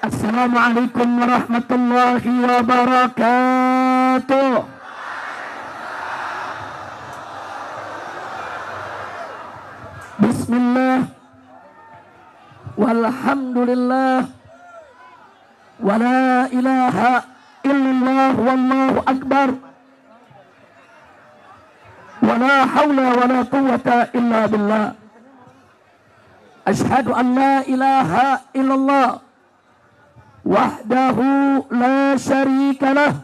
Assalamualaikum warahmatullahi wabarakatuh. Bismillah, walhamdulillah, wa la ilaha illallah, wallahu akbar, wa la hawla wa la quwwata illa billah. Ashhadu an la ilaha illallah wahdahu la syarika lah,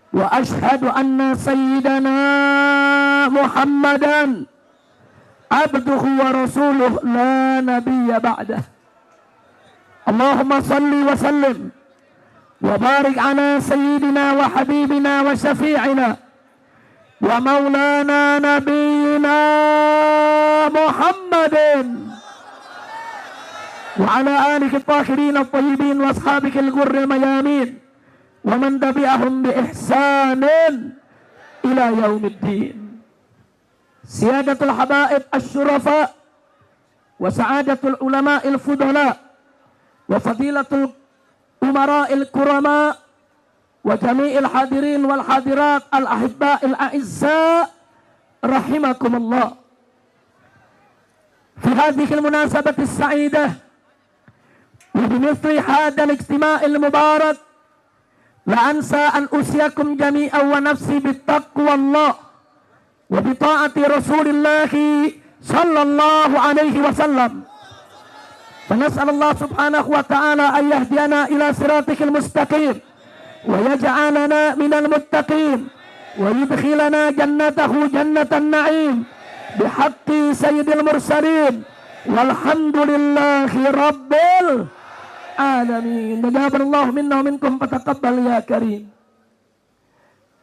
wa ashhadu anna sayyidana Muhammadan abduhu wa rasuluh la nabiyya ba'dah. Allahumma salli wa sallim wa barik ala sayyidina wa habibina wa syafi'ina wa maulana nabiyyina Muhammadin wa ala alihi at-tahirin at-tayyibin wa ashabihil ghurril mayamin wa man tabi'ahum bi ihsanin ila yaumiddin. Siyadatul habaib asy-syurafa wa sa'adatul ulama'il fudala wa fadilatul umara'il kurama wa jami'il hadirin wal hadirat al-ahibba'il a'izza rahimakumullah. Fi hadhihi al-munasabati as-sa'idah وبمثل هذا الاجتماع المبارك لا أنسى أن أوصيكم جميعا ونفسي بالتقوى الله وبطاعة رسول الله صلى الله عليه وسلم. فنسأل الله سبحانه وتعالى أن يهدينا إلى صراطك المستقيم ويجعلنا من المتقين ويدخلنا جنته جنة النعيم بحق سيد المرسلين والحمد لله رب alamin. Jazakallahu minna wa minkum fataqabbal ya karim.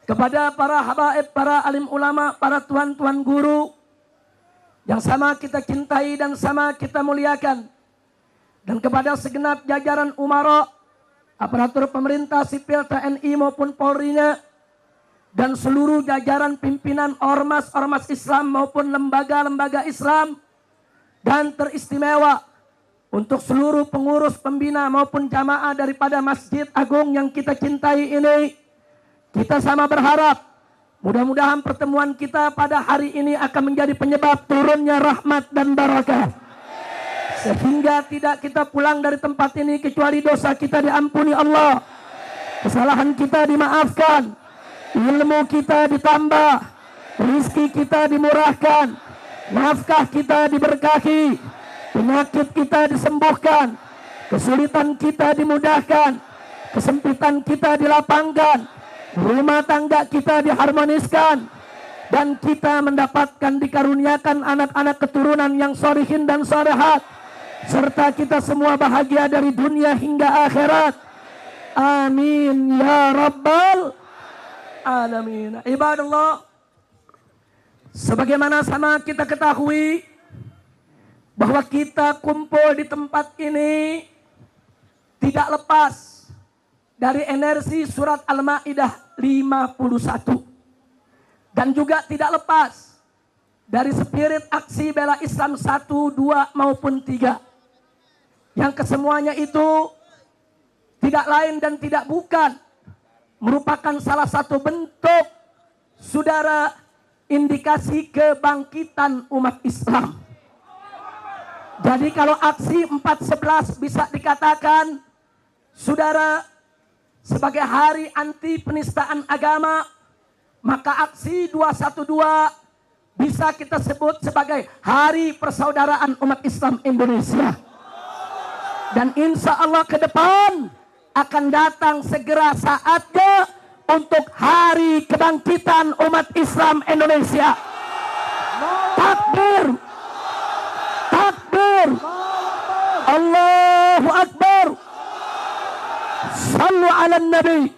Kepada para habaib, para alim ulama, para tuan-tuan guru yang sama kita cintai dan sama kita muliakan, dan kepada segenap jajaran umara, aparatur pemerintah sipil TNI maupun Polri-nya, dan seluruh jajaran pimpinan ormas-ormas Islam maupun lembaga-lembaga Islam, dan teristimewa untuk seluruh pengurus pembina maupun jamaah daripada Masjid Agung yang kita cintai ini. Kita sama berharap mudah-mudahan pertemuan kita pada hari ini akan menjadi penyebab turunnya rahmat dan barakah, sehingga tidak kita pulang dari tempat ini kecuali dosa kita diampuni Allah, kesalahan kita dimaafkan, ilmu kita ditambah, rezeki kita dimurahkan, nafkah kita diberkahi, penyakit kita disembuhkan, kesulitan kita dimudahkan, kesempitan kita dilapangkan, rumah tangga kita diharmoniskan, dan kita mendapatkan dikaruniakan anak-anak keturunan yang sholihin dan sholehat, serta kita semua bahagia dari dunia hingga akhirat. Amin ya rabbal alamin. Ibadallah, sebagaimana sama kita ketahui bahwa kita kumpul di tempat ini tidak lepas dari energi surat Al-Maidah 51, dan juga tidak lepas dari spirit aksi bela Islam 1, 2 maupun 3, yang kesemuanya itu tidak lain dan tidak bukan merupakan salah satu bentuk saudara indikasi kebangkitan umat Islam. Jadi kalau aksi 4.11 bisa dikatakan saudara sebagai hari anti penistaan agama, maka aksi 212 bisa kita sebut sebagai hari persaudaraan umat Islam Indonesia. Dan insya Allah ke depan akan datang segera saatnya untuk hari kebangkitan umat Islam Indonesia. Takbir, takbir, Allahu Akbar, sallu ala nabi.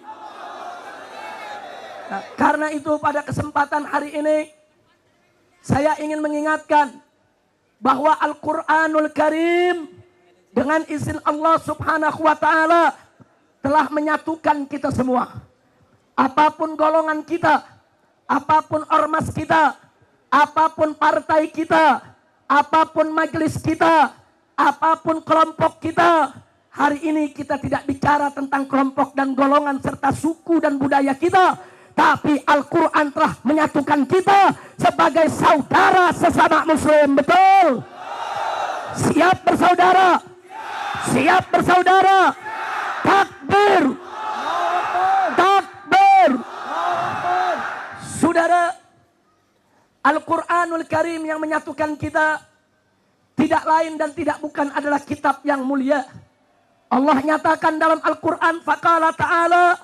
Nah, karena itu pada kesempatan hari ini saya ingin mengingatkan bahwa Al-Quranul Karim dengan izin Allah Subhanahu wa Ta'ala telah menyatukan kita semua. Apapun golongan kita, apapun ormas kita, apapun partai kita, apapun majelis kita, apapun kelompok kita, hari ini kita tidak bicara tentang kelompok dan golongan serta suku dan budaya kita, tapi Al-Quran telah menyatukan kita sebagai saudara sesama muslim. Betul? Siap bersaudara? Siap bersaudara? Takbir! Takbir! Saudara, Al-Quranul Karim yang menyatukan kita tidak lain dan tidak bukan adalah kitab yang mulia. Allah nyatakan dalam Al-Quran, faqala ta'ala,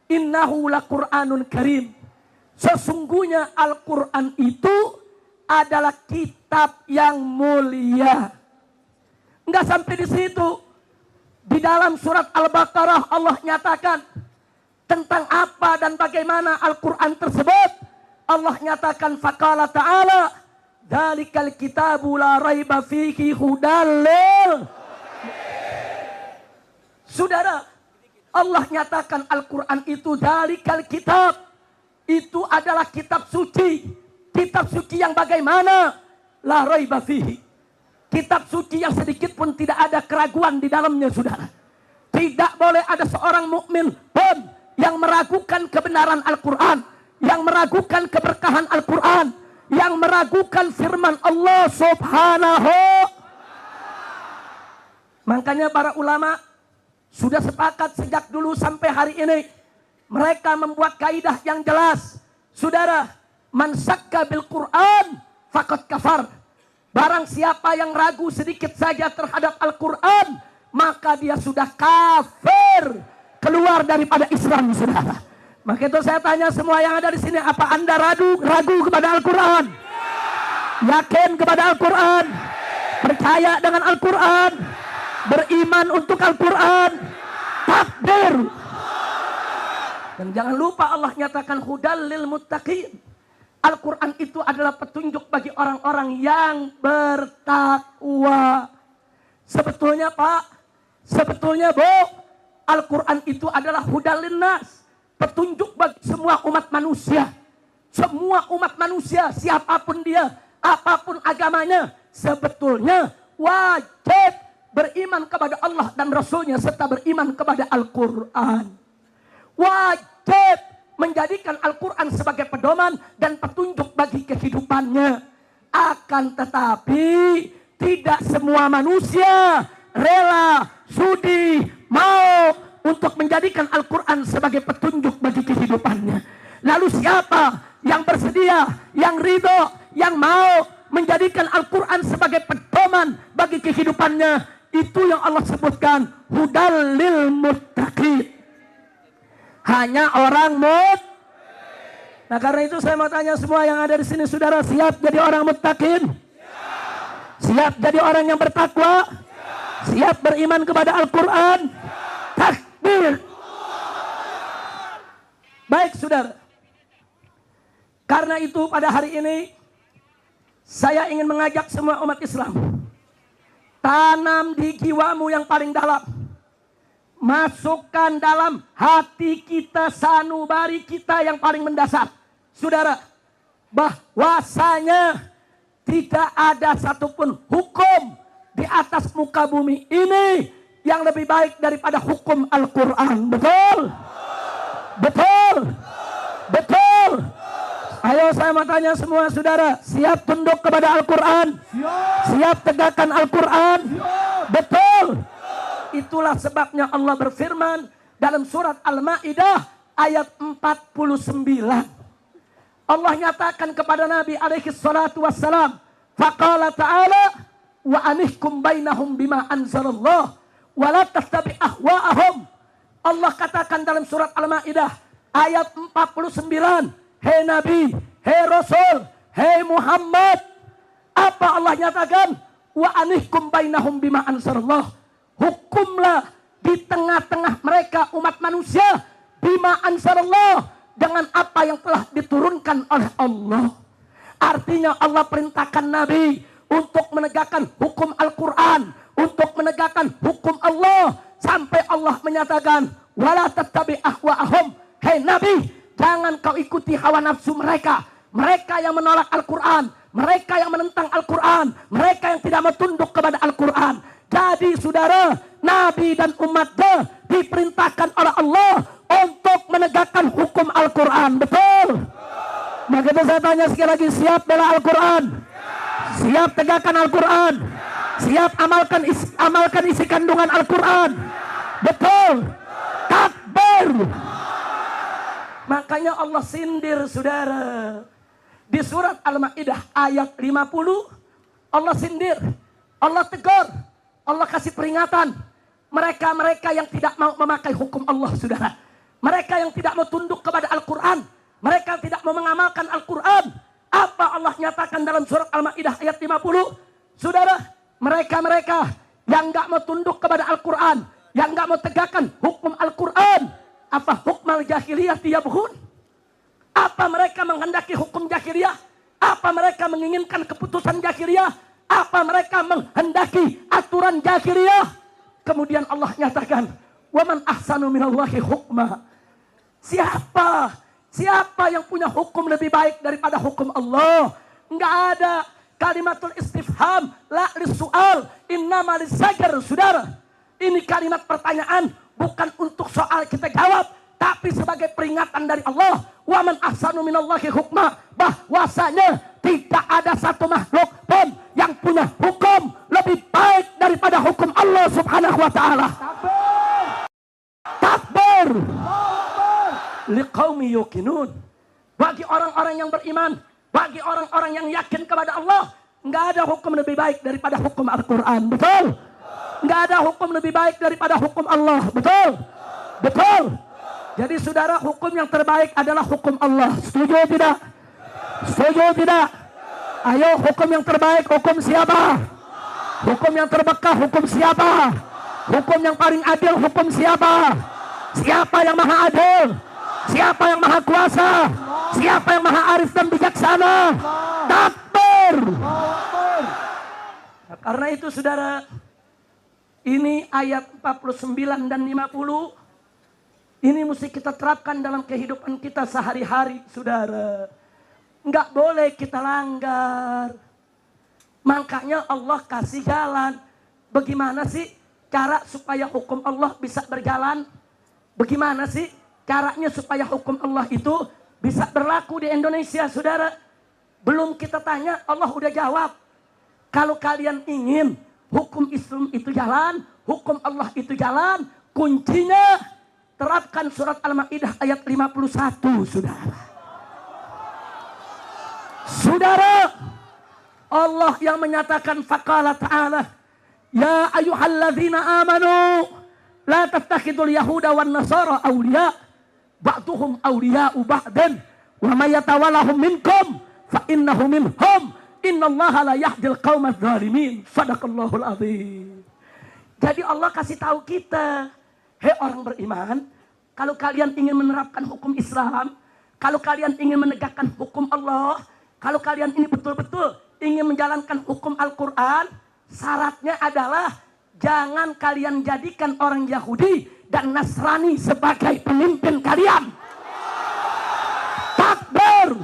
innahu laqur'anun karim. Sesungguhnya Al-Quran itu adalah kitab yang mulia. Enggak sampai di situ. Di dalam surat Al-Baqarah Allah nyatakan tentang apa dan bagaimana Al-Quran tersebut. Allah nyatakan faqala ta'ala, dalikal kitabu la raiba fihi hudal lil. Saudara, Allah nyatakan Al-Quran itu dalikal kitab. Itu adalah kitab suci. Kitab suci yang bagaimana? La raiba fihi. Kitab suci yang sedikit pun tidak ada keraguan di dalamnya, saudara. Tidak boleh ada seorang mukmin pun yang meragukan kebenaran Al-Quran, yang meragukan keberkahan Al-Quran, yang meragukan firman Allah Subhanahu. Makanya para ulama sudah sepakat sejak dulu sampai hari ini. Mereka membuat kaidah yang jelas. Saudara, man syakka bil Quran faqad kafar. Barang siapa yang ragu sedikit saja terhadap Al-Quran, maka dia sudah kafir, keluar daripada Islam, saudara. Maka itu saya tanya semua yang ada di sini, apa Anda ragu kepada Al-Quran? Yakin kepada Al-Quran? Percaya dengan Al-Quran? Beriman untuk Al-Quran? Takbir! Dan jangan lupa Allah nyatakan hudal lil muttaqin. Al-Quran itu adalah petunjuk bagi orang-orang yang bertakwa. Sebetulnya Pak, sebetulnya Bu, Al-Quran itu adalah hudal linnas. Petunjuk bagi semua umat manusia. Semua umat manusia, siapapun dia, apapun agamanya, sebetulnya wajib beriman kepada Allah dan Rasulnya serta beriman kepada Al-Quran. Wajib menjadikan Al-Quran sebagai pedoman dan petunjuk bagi kehidupannya. Akan tetapi tidak semua manusia rela, sudi, mau untuk menjadikan Al-Quran sebagai petunjuk bagi kehidupannya. Lalu siapa yang bersedia, yang ridho, yang mau menjadikan Al-Quran sebagai pedoman bagi kehidupannya? Itu yang Allah sebutkan hudal lil muttaqin. Hanya orang Nah karena itu saya mau tanya semua yang ada di sini, saudara, siap jadi orang muttaqin? Siap jadi orang yang bertakwa? Siap beriman kepada Al-Quran? Takbir! Baik saudara, karena itu pada hari ini saya ingin mengajak semua umat Islam, tanam di jiwamu yang paling dalam, masukkan dalam hati kita, sanubari kita yang paling mendasar, saudara, bahwasanya tidak ada satupun hukum di atas muka bumi ini yang lebih baik daripada hukum Al-Quran. Betul? Betul? Betul? Ayo saya mau tanya semua saudara, siap tunduk kepada Al-Quran? Siap tegakkan Al-Quran? Betul? Itulah sebabnya Allah berfirman dalam surat Al-Ma'idah ayat 49. Allah nyatakan kepada Nabi alaihi salatu wassalam, faqala ta'ala wa anihkum bainahum bima anzalallah wa la tattabi ahwa'ahum. Allah katakan dalam surat Al-Ma'idah ayat 49, hei Nabi, hei Rasul, hei Muhammad, apa Allah nyatakan? Wa anihkum bainahum bima anzalallah. Hukumlah di tengah-tengah mereka umat manusia bima anzalallah, dengan apa yang telah diturunkan oleh Allah. Artinya Allah perintahkan Nabi untuk menegakkan hukum Al-Quran, untuk menegakkan hukum Allah, sampai Allah menyatakan wala tattabi ahwa'ahum. Hei Nabi, jangan kau ikuti hawa nafsu mereka. Mereka yang menolak Al-Quran, mereka yang menentang Al-Quran, mereka yang tidak mau tunduk kepada Al-Quran. Jadi saudara, Nabi dan umatnya diperintahkan oleh Allah untuk menegakkan hukum Al-Quran. Betul? Maka itu saya tanya sekali lagi, siap bela Al-Quran? Siap tegakkan Al-Quran? Siap amalkan isi kandungan Al-Quran? Betul? Takbir! Makanya Allah sindir, saudara. Di surat Al-Ma'idah ayat 50, Allah sindir, Allah tegur, Allah kasih peringatan. Mereka-mereka yang tidak mau memakai hukum Allah, saudara. Mereka yang tidak mau tunduk kepada Al-Quran. Mereka yang tidak mau mengamalkan Al-Quran. Apa Allah nyatakan dalam surat Al-Ma'idah ayat 50? Saudara, mereka-mereka yang gak mau tunduk kepada Al-Quran, yang gak mau tegakkan hukum Al-Quran, apa hukmal jahiliyah tiyabhun? Apa mereka menghendaki hukum jahiliyah? Apa mereka menginginkan keputusan jahiliyah? Apa mereka menghendaki aturan jahiliyah? Kemudian Allah nyatakan, "Waman ahsanu minallahi hukma." Siapa yang punya hukum lebih baik daripada hukum Allah? Enggak ada. Kalimatul istifham, la lis-su'al, innama lis-zajar, saudara. Ini kalimat pertanyaan, bukan untuk soal kita jawab, tapi sebagai peringatan dari Allah. Waman ahsanu minallahi hukma, bahwasanya tidak ada satu makhluk pun yang punya hukum lebih baik daripada hukum Allah Subhanahu wa taala. Takbir. Liqaumi yuqinun. Bagi orang-orang yang beriman, bagi orang-orang yang yakin kepada Allah, enggak ada hukum lebih baik daripada hukum Al-Qur'an. Betul? Enggak ada hukum lebih baik daripada hukum Allah. Betul? Betul. Jadi saudara, hukum yang terbaik adalah hukum Allah. Setuju tidak? Setuju tidak? Ayo, hukum yang terbaik hukum siapa? Hukum yang terbekah hukum siapa? Hukum yang paling adil hukum siapa? Siapa yang maha adil? Siapa yang maha kuasa? Siapa yang maha arif dan bijaksana? Takbir! Nah, karena itu saudara, ini ayat 49 dan 50 ini mesti kita terapkan dalam kehidupan kita sehari-hari, saudara. Enggak boleh kita langgar. Makanya Allah kasih jalan. Bagaimana sih cara supaya hukum Allah bisa berjalan? Bagaimana sih caranya supaya hukum Allah itu bisa berlaku di Indonesia, saudara? Belum kita tanya, Allah udah jawab. Kalau kalian ingin hukum Islam itu jalan, hukum Allah itu jalan, kuncinya terapkan surat Al-Ma'idah ayat 51, saudara. Saudara, Allah yang menyatakan faqala ta'ala, ya ayyuhalladzina amanu la tattakhidul yahuda wan nasara awliya ba'duhum awliya'u ba'din wa may yatawallahum minkum fa innahu minhum innallaha la yahdil qaumadz zalimin. Shadaqallahul azim. Jadi Allah kasih tahu kita, hei orang beriman, kalau kalian ingin menerapkan hukum Islam, kalau kalian ingin menegakkan hukum Allah, kalau kalian ini betul-betul ingin menjalankan hukum Al-Quran, syaratnya adalah jangan kalian jadikan orang Yahudi dan Nasrani sebagai pemimpin kalian. Takbir!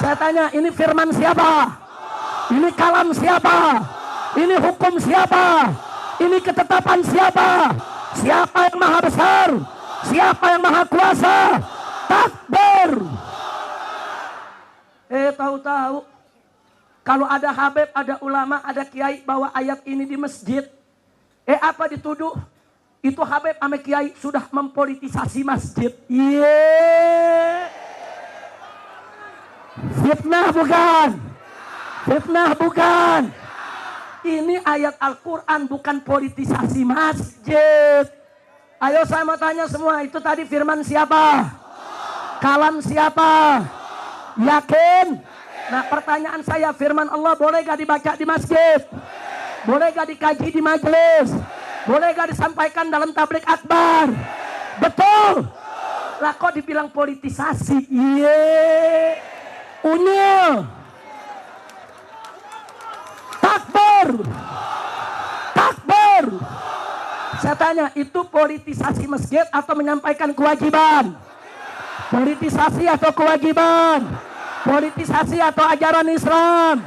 Saya tanya, ini firman siapa? Ini kalam siapa? Ini hukum siapa? Ini ketetapan siapa? Siapa yang maha besar? Siapa yang maha kuasa? Takbir! Tahu-tahu kalau ada habib, ada ulama, ada kiai bawa ayat ini di masjid, apa dituduh? Itu habib sama kiai sudah mempolitisasi masjid. Fitnah bukan? Fitnah bukan? Ini ayat Al-Quran, bukan politisasi masjid. Ayo saya mau tanya semua, itu tadi firman siapa? Kalam siapa? Yakin? Nah, pertanyaan saya, firman Allah boleh gak dibaca di masjid? Boleh gak dikaji di majelis? Boleh gak disampaikan dalam tabligh akbar? Betul? Lah kok dibilang politisasi? Unyil. Takbir. Takbir. Saya tanya, itu politisasi masjid atau menyampaikan kewajiban? Politisasi atau kewajiban? Politisasi atau ajaran Islam?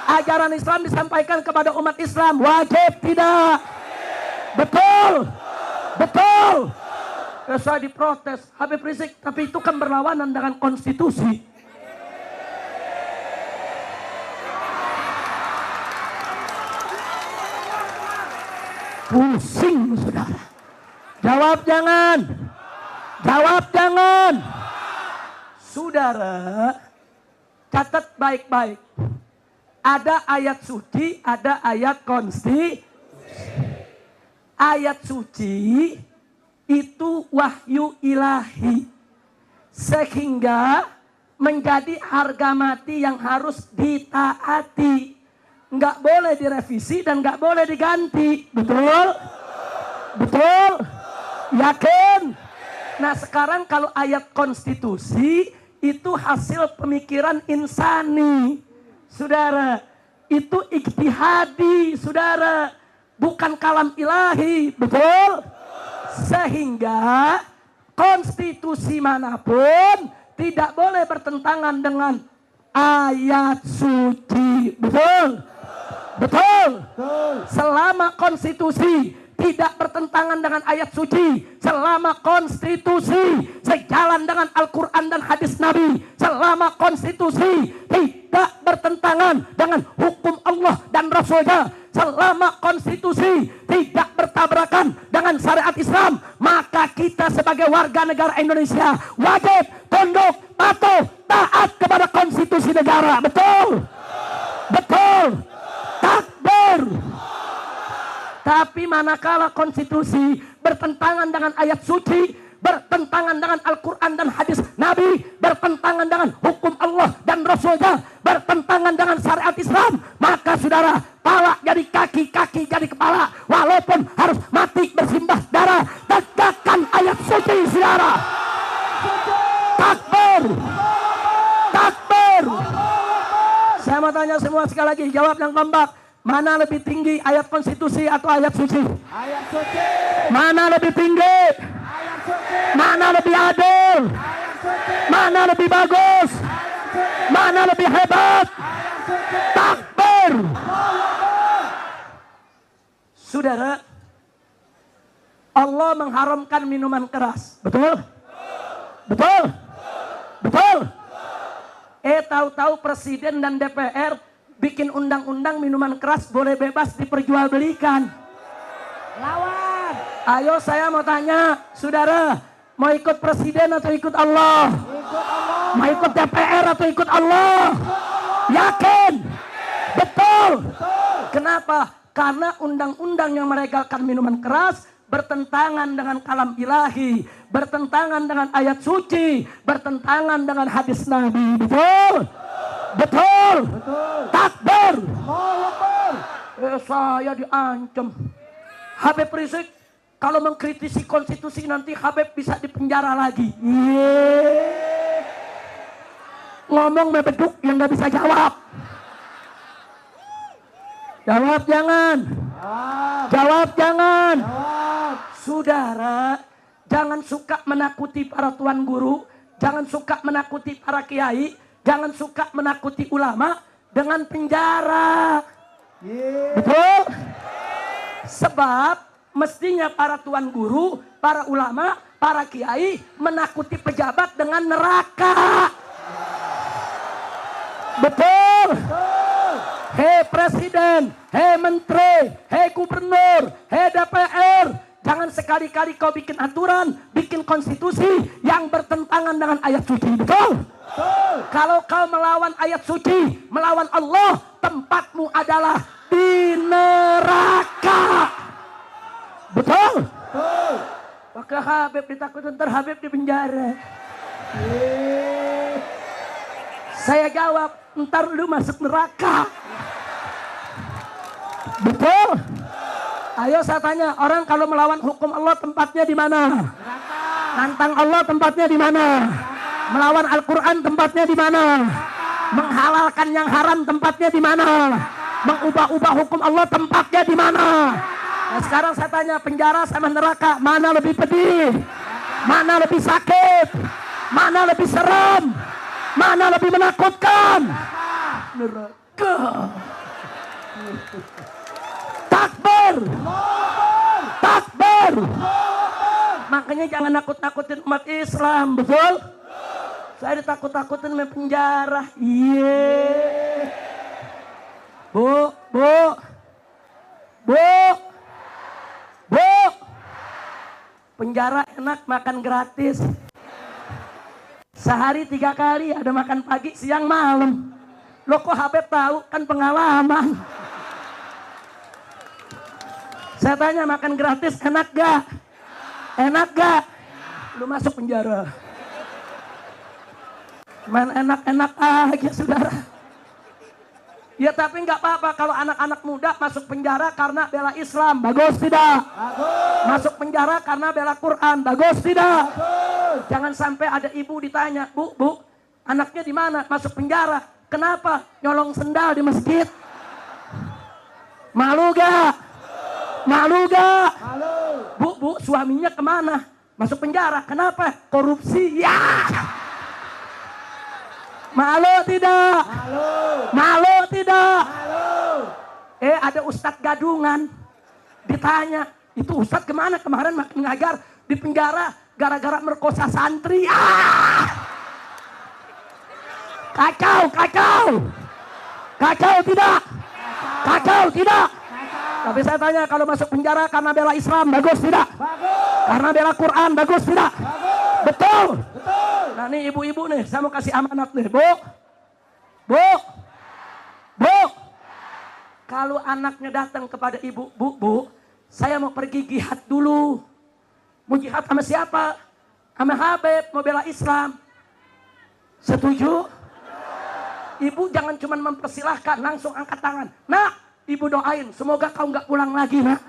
Ajaran Islam disampaikan kepada umat Islam, wajib tidak? Betul. Betul. Saya diprotes, Habib Rizik, tapi itu kan berlawanan dengan konstitusi. Pusing, saudara. Jawab jangan. Jawab jangan. Saudara, catat baik-baik. Ada ayat suci, ada ayat konstitusi. Ayat suci itu wahyu ilahi. Sehingga menjadi harga mati yang harus ditaati. Nggak boleh direvisi dan nggak boleh diganti. Betul? Betul? Yakin? Nah sekarang kalau ayat konstitusi itu hasil pemikiran insani. Saudara, itu ijtihadi, saudara. Bukan kalam ilahi, betul? Sehingga konstitusi manapun tidak boleh bertentangan dengan ayat suci, betul? Betul? Selama konstitusi tidak bertentangan dengan ayat suci, selama konstitusi sejalan dengan Al-Quran dan hadis Nabi, selama konstitusi tidak bertentangan dengan hukum Allah dan Rasulnya, selama konstitusi tidak bertabrakan dengan syariat Islam, maka kita sebagai warga negara Indonesia wajib tunduk, patuh, taat kepada konstitusi negara. Betul? Betul? Takbir. Tapi manakala konstitusi bertentangan dengan ayat suci, bertentangan dengan Al-Quran dan hadis Nabi, bertentangan dengan hukum Allah dan Rasulnya, bertentangan dengan syariat Islam, maka saudara, pala jadi kaki, kaki jadi kepala, walaupun harus mati bersimbah darah. Tegakkan ayat suci, saudara. Takbir. Takbir. Saya mau tanya semua sekali lagi, jawab yang kompak. Mana lebih tinggi, ayat konstitusi atau ayat suci? Ayat suci. Mana lebih tinggi? Ayat suci. Mana lebih adil? Ayat suci. Mana lebih bagus? Ayat suci. Mana lebih hebat? Ayat suci. Takbir. Saudara, Allah mengharamkan minuman keras. Betul? Betul? Betul? Tahu-tahu presiden dan DPR bikin undang-undang minuman keras boleh bebas diperjualbelikan. Lawan. Ayo saya mau tanya, saudara, mau ikut presiden atau ikut Allah? Ikut Allah. Mau ikut DPR atau ikut Allah? Yakin? Betul. Kenapa? Karena undang-undang yang melegalkan minuman keras bertentangan dengan kalam ilahi, bertentangan dengan ayat suci, bertentangan dengan hadis Nabi. Betul? Betul. Betul. Takbir. Saya diancam. Habib Rizik kalau mengkritisi konstitusi nanti Habib bisa dipenjara lagi. Ngomong mebeduk yang nggak bisa jawab. Jawab jangan. Jawab jangan. Saudara, jangan suka menakuti para tuan guru, jangan suka menakuti para kiai, jangan suka menakuti ulama dengan penjara. Betul? Sebab mestinya para tuan guru, para ulama, para kiai menakuti pejabat dengan neraka. Betul? Hei presiden, hei menteri, hei gubernur, hei DPR, jangan sekali-kali kau bikin aturan, bikin konstitusi yang bertentangan dengan ayat suci. Betul? Kalau kau melawan ayat suci, melawan Allah, tempatmu adalah di neraka. Betul? Maka Habib ditakutkan, ntar Habib di penjara. Saya jawab, ntar lu masuk neraka. Betul? Ayo saya tanya, orang kalau melawan hukum Allah tempatnya di mana? Nantang Allah tempatnya di mana? Melawan Al-Quran tempatnya di mana? Menghalalkan yang haram tempatnya di mana? Mengubah-ubah hukum Allah tempatnya di mana? Nah, sekarang saya tanya, penjara sama neraka mana lebih pedih? Mana lebih sakit? Mana lebih serem? Mana lebih menakutkan? Neraka. Takbir. Akbar. Makanya jangan nakut-nakutin umat Islam, betul? Saya ditakut-takutin sama penjara. Iya. Bu. Penjara enak, makan gratis. Sehari 3 kali, ada makan pagi, siang, malam. Lo kok Habib tahu? Kan pengalaman. Saya tanya, makan gratis enak gak? Enak gak? Lu masuk penjara. Main enak-enak aja, saudara. Ya tapi nggak apa-apa kalau anak-anak muda masuk penjara karena bela Islam. Bagus tidak? Bagus. Masuk penjara karena bela Quran. Bagus tidak? Bagus. Jangan sampai ada ibu ditanya, Bu, anaknya di mana? Masuk penjara. Kenapa? Nyolong sendal di masjid. Malu gak? Malu gak? Malu. Bu, suaminya kemana? Masuk penjara. Kenapa? Korupsi. Ya. Malu tidak? Malu tidak? Ada ustadz gadungan. Ditanya, itu ustadz kemana kemarin makin ngajar di penjara gara-gara merkosa santri. Kacau tidak? Kacau tidak? Tapi saya tanya, kalau masuk penjara karena bela Islam, bagus tidak? Bagus. Karena bela Quran, bagus tidak? Bagus. Betul. Nah nih ibu-ibu nih, saya mau kasih amanat nih. Bu. Kalau anaknya datang kepada ibu, Bu, saya mau pergi jihad dulu. Mau jihad sama siapa? Sama Habib, mau bela Islam. Setuju? Ibu jangan cuma mempersilahkan, langsung angkat tangan. Nak, ibu doain, semoga kau nggak pulang lagi, nak.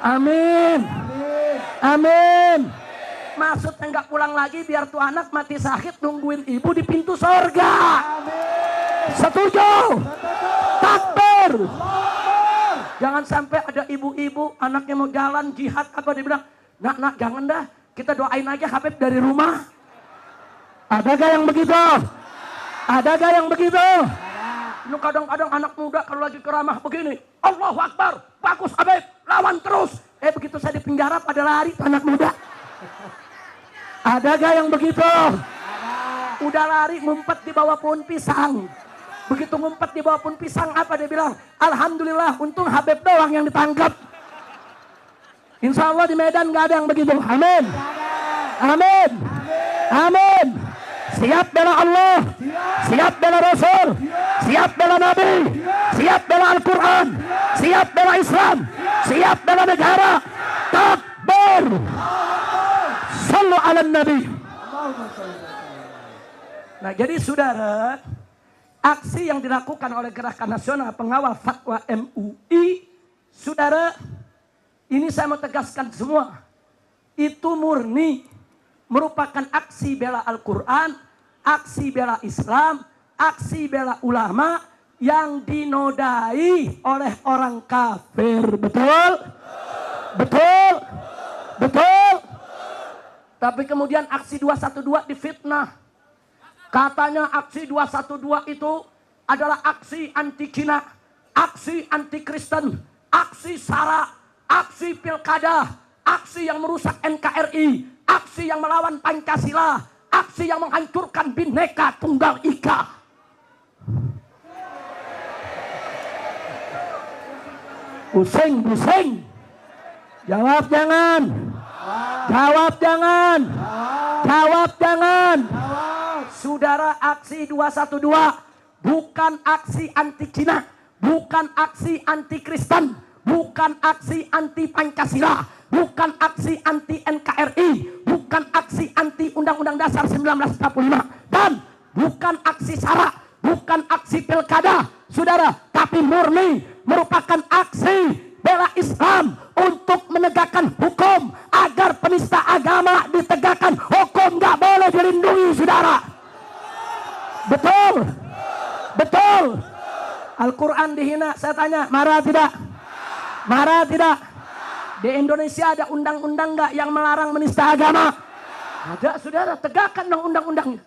Amin. Maksudnya nggak pulang lagi biar tuh anak mati sakit nungguin ibu di pintu sorga. Setuju? Takbir. Jangan sampai ada ibu-ibu anaknya mau jalan jihad apa dia bilang, nak jangan dah, kita doain aja Habib dari rumah. Adakah yang begitu? Adakah yang begitu? Ini kadang-kadang anak muda kalau lagi ceramah begini, Allahu Akbar, bagus Habib, lawan terus. Begitu saya di penjara pada lari anak muda. Adakah yang begitu? Udah lari ngumpet di bawah pohon pisang. Begitu ngumpet di bawah pohon pisang apa dia bilang? Alhamdulillah, untung Habib doang yang ditangkap. Insya Allah di Medan gak ada yang begitu. Amin. Siap bela Allah, siap bela Rasul, siap bela Nabi, siap bela Al-Quran, siap bela Islam, siap bela negara. Takbir. Sallu ala Nabi. Nah jadi saudara, aksi yang dilakukan oleh Gerakan Nasional Pengawal Fatwa MUI, saudara, ini saya mau tegaskan semua, itu murni merupakan aksi bela Al-Quran, aksi bela Islam, aksi bela ulama yang dinodai oleh orang kafir. Betul? Tapi kemudian aksi 212 difitnah. Katanya aksi 212 itu adalah aksi anti Cina, aksi anti Kristen, aksi SARA, aksi pilkada, aksi yang merusak NKRI, aksi yang melawan Pancasila, aksi yang menghancurkan Bhinneka Tunggal Ika. Pusing. Jawab jangan. Saudara, aksi 212 bukan aksi anti Cina, bukan aksi anti Kristen, bukan aksi anti Pancasila, bukan aksi anti NKRI, bukan aksi anti Undang-Undang Dasar 1945, dan bukan aksi SARA, bukan aksi pilkada, saudara, tapi murni merupakan aksi bela Islam untuk menegakkan hukum agar penista agama ditegakkan, hukum gak boleh dilindungi, saudara. Betul. Al-Quran dihina, saya tanya, marah tidak? Di Indonesia ada undang-undang gak yang melarang menista agama? Ada, saudara, tegakkan dong undang-undangnya.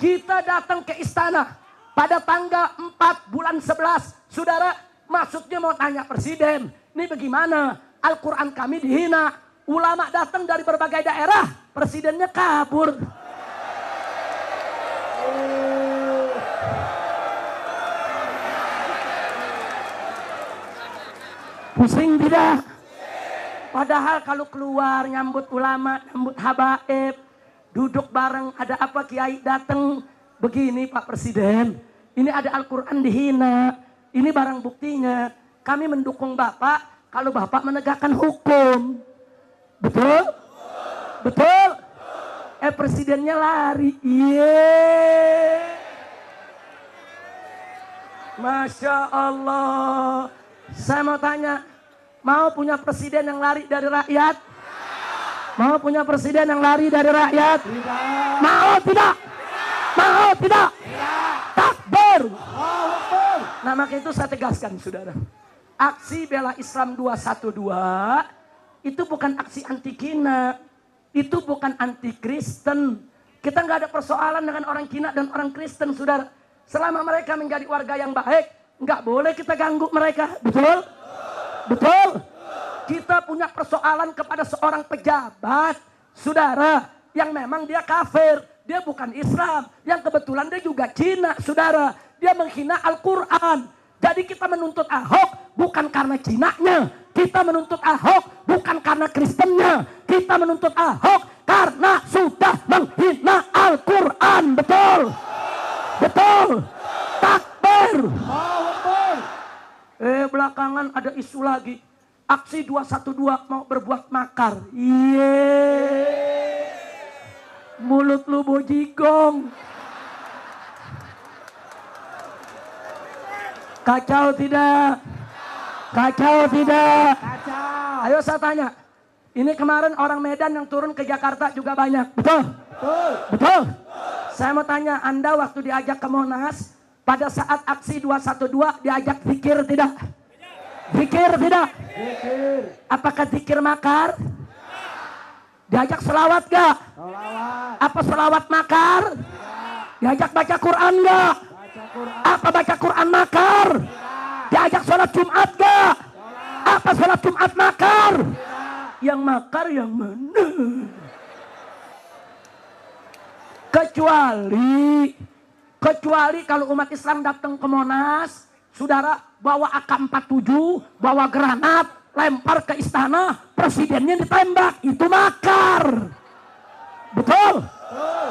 Kita datang ke istana pada tanggal 4 bulan 11, saudara, maksudnya mau tanya presiden, ini bagaimana? Al-Quran kami dihina. Ulama datang dari berbagai daerah, presidennya kabur. Pusing tidak? Padahal kalau keluar nyambut ulama, nyambut habaib, duduk bareng, ada apa kiai datang, begini Pak Presiden, ini ada Al-Quran dihina, ini barang buktinya, kami mendukung Bapak kalau Bapak menegakkan hukum. Betul? Betul? Presidennya lari. Masya Allah. Saya mau tanya, mau punya presiden yang lari dari rakyat? Mau punya presiden yang lari dari rakyat? Tidak. Mau tidak? Mau tidak? Takbir. Nah maka itu saya tegaskan saudara. Aksi bela Islam 212 itu bukan aksi anti Cina, itu bukan anti Kristen. Kita nggak ada persoalan dengan orang Cina dan orang Kristen, saudara. Selama mereka menjadi warga yang baik, nggak boleh kita ganggu mereka, betul? Betul? Kita punya persoalan kepada seorang pejabat, saudara, yang memang dia kafir, dia bukan Islam, yang kebetulan dia juga Cina, saudara. Dia menghina Al-Quran. Jadi kita menuntut Ahok bukan karena Cinanya. Kita menuntut Ahok bukan karena Kristennya. Kita menuntut Ahok karena sudah menghina Al-Quran. Betul? Betul? Takbir. Belakangan ada isu lagi. Aksi 212 mau berbuat makar. Mulut lu bojigong. Kacau tidak? Kacau tidak? Kacau. Ayo saya tanya. Ini kemarin orang Medan yang turun ke Jakarta juga banyak. Betul? Betul. Betul? Saya mau tanya, Anda waktu diajak ke Monas, pada saat aksi 212 diajak zikir tidak? Zikir tidak? Zikir. Apakah zikir makar? Diajak selawat gak? Selawat. Apa selawat makar? Diajak baca Quran gak? Apa baca Quran makar? Diajak sholat Jumat gak? Apa sholat Jumat makar? Yang makar yang mana? Kecuali kalau umat Islam datang ke Monas, saudara bawa AK-47, bawa granat, lempar ke istana, presidennya ditembak, itu makar. Betul?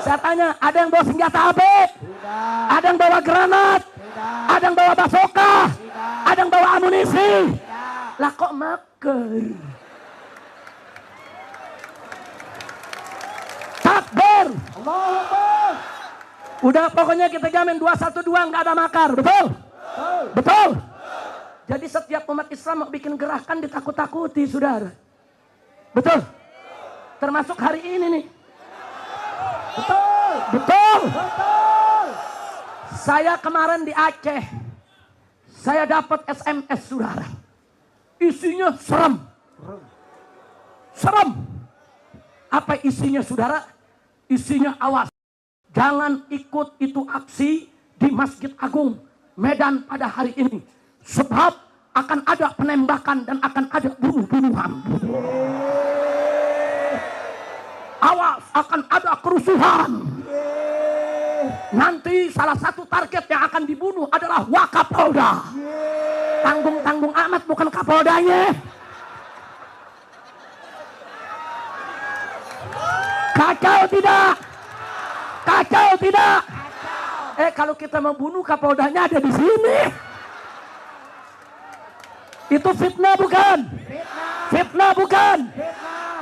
Saya tanya, ada yang bawa senjata api? Tidak. Ada yang bawa granat? Tidak. Ada yang bawa basoka? Tidak. Ada yang bawa amunisi? Tidak. Lah kok makar? Takbir. Allahu Akbar. Udah pokoknya kita jamin 212 nggak ada makar, betul? Betul. Betul. Jadi setiap umat Islam mau bikin gerakan ditakut-takuti, saudara. Betul. Termasuk hari ini nih. Betul. Betul. Betul. Saya kemarin di Aceh. Saya dapat SMS, saudara. Isinya serem. Serem. Apa isinya, saudara? Isinya awas. Jangan ikut itu aksi di Masjid Agung Medan pada hari ini. Sebab akan ada penembakan dan akan ada bunuh-bunuhan. Awas, akan ada kerusuhan. Nanti salah satu target yang akan dibunuh adalah Wakapolda. Tanggung-tanggung amat bukan Kapoldanya. Kacau tidak? Kacau tidak? Kalau kita mau bunuh Kapoldanya ada di sini. Itu fitnah bukan? Fitnah bukan?